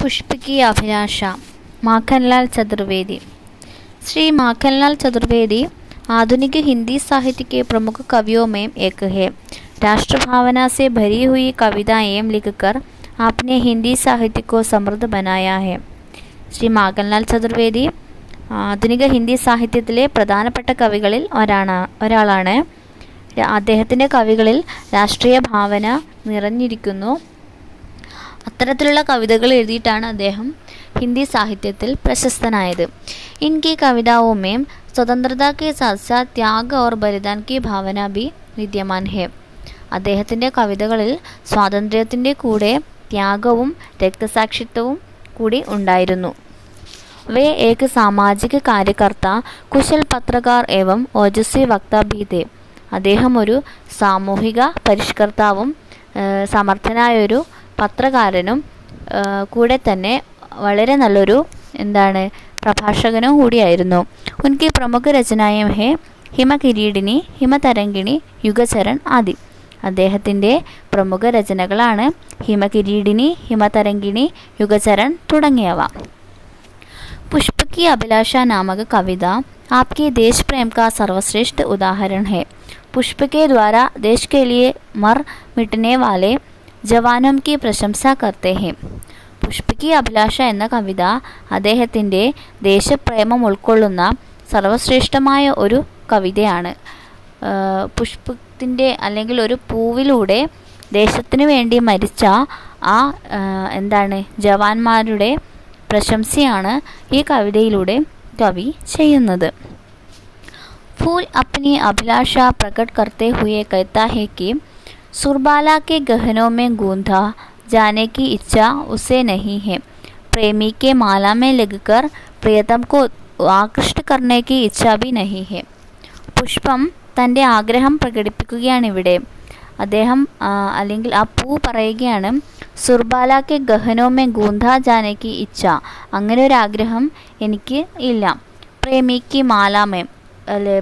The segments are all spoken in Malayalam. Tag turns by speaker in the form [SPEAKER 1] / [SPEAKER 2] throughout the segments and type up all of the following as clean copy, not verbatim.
[SPEAKER 1] पुष्प की अभिलाषा माखनलाल चतुर्वेदी। श्री माखनलाल चतुर्वेदी आधुनिक हिंदी साहित्य के प्रमुख कवियों में एक है। राष्ट्र भावना से भरी हुई कविताएं लिखकर आपने हिंदी साहित्य को समृद्ध बनाया है। ശ്രീ മാഖൻലാൽ ചതുർവേദി ആധുനിക ഹിന്ദി സാഹിത്യത്തിലെ പ്രധാനപ്പെട്ട കവികളിൽ ഒരാളാണ്. അദ്ദേഹത്തിൻ്റെ കവികളിൽ രാഷ്ട്രീയ ഭാവന നിറഞ്ഞിരിക്കുന്നു. അത്തരത്തിലുള്ള കവിതകൾ എഴുതിയിട്ടാണ് അദ്ദേഹം ഹിന്ദി സാഹിത്യത്തിൽ പ്രശസ്തനായത്. इनकी कविताओं में स्वतंत्रता के साथ साथ त्याग और बलिदान की भावना भी विद्यमान है. അദ്ദേഹത്തിൻ്റെ കവിതകളിൽ സ്വാതന്ത്ര്യത്തിൻ്റെ കൂടെ ത്യാഗവും രക്തസാക്ഷിത്വവും കൂടി ഉണ്ടായിരുന്നു. वे एक सामाजिक कार्यकर्ता, कुशल पत्रकार एवं ओजस्वी वक्ता भी थे. അദ്ദേഹം ഒരു സാമൂഹിക പരിഷ്കർത്താവും സമർത്ഥനായൊരു പത്രകാരനും കൂടെ തന്നെ വളരെ നല്ലൊരു പ്രഭാഷകനും കൂടിയായിരുന്നു. ഉनकी प्रमुख रचनाएं हैं ഹിമകിരീടിനി, ഹിമതരംഗിണി, യുഗചരൺ ആദി. അദ്ദേഹത്തിൻ്റെ പ്രമുഖ രചനകളാണ് ഹിമകിരീടിനി, ഹിമതരംഗിണി, യുഗചരൺ തുടങ്ങിയവ. पुष्प की अभिलाषा नामक कविता आपके देश प्रेम का सर्वश्रेष्ठ उदाहरण है. पुष्प के द्वारा देश के लिए मर मिटने वाले जवानों की प्रशंसा करते हैं. पुष्प की अभिलाष എന്ന കവിത അദ്ദേഹത്തിൻ്റെ ദേശപ്രേമം ഉൾക്കൊള്ളുന്ന സർവശ്രേഷ്ഠമായ ഒരു കവിതയാണ്. പുഷ്പത്തിൻ്റെ അല്ലെങ്കിൽ ഒരു പൂവിലൂടെ ദേശത്തിനു വേണ്ടി മരിച്ച ആ ജവാന്മാരുടെ പ്രശംസയാണ് ഈ കവിതയിലൂടെ കവി ചെയ്യുന്നത്. फूल अपनी अभिलाषा प्रकट करते हुए कहता है कि सुरबाला के गहनों में गूंथा जाने की इच्छा उसे नहीं है. प्रेमी के माला में लगकर प्रियतम को आकृष्ट करने की इच्छा भी नहीं है. പുഷ്പം തൻ്റെ ആഗ്രഹം പ്രകടിപ്പിക്കുകയാണിവിടെ. അദ്ദേഹം അല്ലെങ്കിൽ ആ പൂ പറയുകയാണ്, സുർബാലാക്കെ ഗഹനോമേ ഗൂന്ധാ ജാനേക്ക് ഇച്ഛ, അങ്ങനെ ഒരു ആഗ്രഹം എനിക്ക് ഇല്ല. പ്രേമിക്ക് മാലാമേ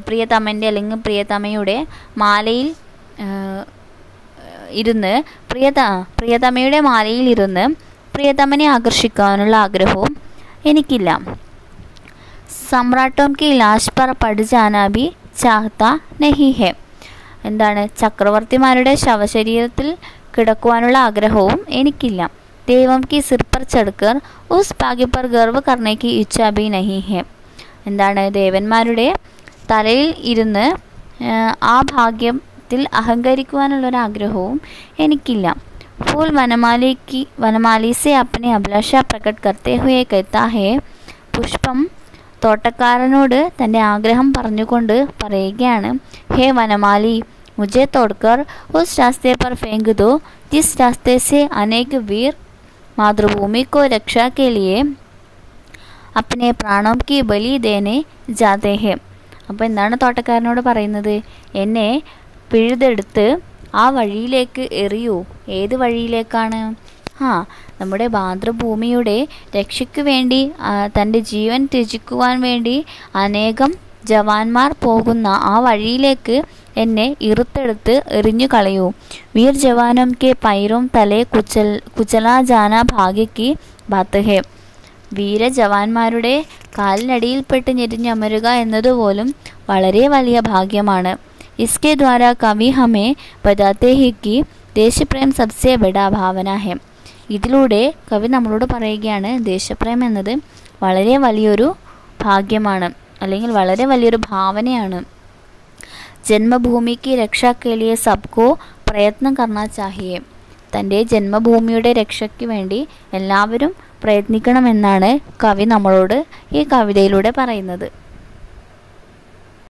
[SPEAKER 1] പ്രിയതമൻ്റെ അല്ലെങ്കിൽ പ്രിയതമയുടെ മാലയിൽ ഇരുന്ന് പ്രിയതമയുടെ മാലയിൽ ഇരുന്ന് പ്രിയതമനെ ആകർഷിക്കാനുള്ള ആഗ്രഹവും എനിക്കില്ല. സമ്രാട്ടോം കി ലാഷ് പർ പട് ജാനാ ഭി ചാഹ്താ നഹി ഹെ. ചക്രവർത്തിമാരുടെ ശവശരീരത്തിൽ കിടക്കുവാനുള്ള ആഗ്രഹവും എനിക്കില്ല. ദേവം കി സിർ പർ ചഡ്കർ ഉസ് ഭാഗ്യ പർ ഗർവ് കർനെ കി ഇച്ഛാ ഭി നഹി ഹെ. ദേവന്മാരുടെ തലയിൽ ഇരുന്ന് ആ ഭാഗ്യത്തിൽ അഹങ്കരിക്കുവാനുള്ളൊരാഗ്രഹവും എനിക്കില്ല. ഫൂൽ വനമാലി സെ അപ്നെ അഭിലാഷ പ്രകട് കർത്തെ ഹുയെ കഹ്താ ഹെ. പുഷ്പം തോട്ടക്കാരനോട് തൻ്റെ ആഗ്രഹം പറഞ്ഞുകൊണ്ട് പറയുകയാണ്, ഹേ വനമാലി, मुझे तोड़कर उस रास्ते पर फेंक दो जिस रास्ते से अनेक वीर मातृभूमि को रक्षा के लिए अपने प्राणों की बलि देने जाते हैं. അപ്പോൾ എന്താണ് തോട്ടക്കാരനോട് പറയുന്നത്? എന്നെ പിഴുതെടുത്ത് ആ വഴിയിലേക്ക് എറിയൂ. ഏത് വഴിയിലേക്കാണ്? നമ്മുടെ മാതൃഭൂമിയുടെ രക്ഷയ്ക്ക് വേണ്ടി തൻ്റെ ജീവൻ ത്യജിക്കുവാൻ വേണ്ടി അനേകം ജവാന്മാർ പോകുന്ന ആ വഴിയിലേക്ക് എന്നെ ഇറുത്തെടുത്ത് എറിഞ്ഞു കളയൂ. വീർ ജവാനും കെ പൈറും തലേ കുചലാ ജാന ഭാഗ്യക്ക് ബാത്ത് ഹെ. വീരജവാന്മാരുടെ കാലിനടിയിൽപ്പെട്ട് ഞെരിഞ്ഞമരുക എന്നതുപോലും വളരെ വലിയ ഭാഗ്യമാണ്. ഇസ്കെ ദ്വാരാ കവി ഹമേ ബതാത്തെ ഹി കി ദേശപ്രേം സബ്സെ ബഡാ ഭാവന ഹെ. ഇതിലൂടെ കവി നമ്മളോട് പറയുകയാണ്, ദേശപ്രേം എന്നത് വളരെ വലിയൊരു ഭാഗ്യമാണ് അല്ലെങ്കിൽ വളരെ വലിയൊരു ഭാവനയാണ്. ജന്മഭൂമിക്ക് രക്ഷയ്ക്ക് ലിയെ സബ്കോ പ്രയത്നം കർണാ ചാഹിയെ. തൻ്റെ ജന്മഭൂമിയുടെ രക്ഷയ്ക്ക് വേണ്ടി എല്ലാവരും പ്രയത്നിക്കണമെന്നാണ് കവി നമ്മളോട് ഈ കവിതയിലൂടെ പറയുന്നത്.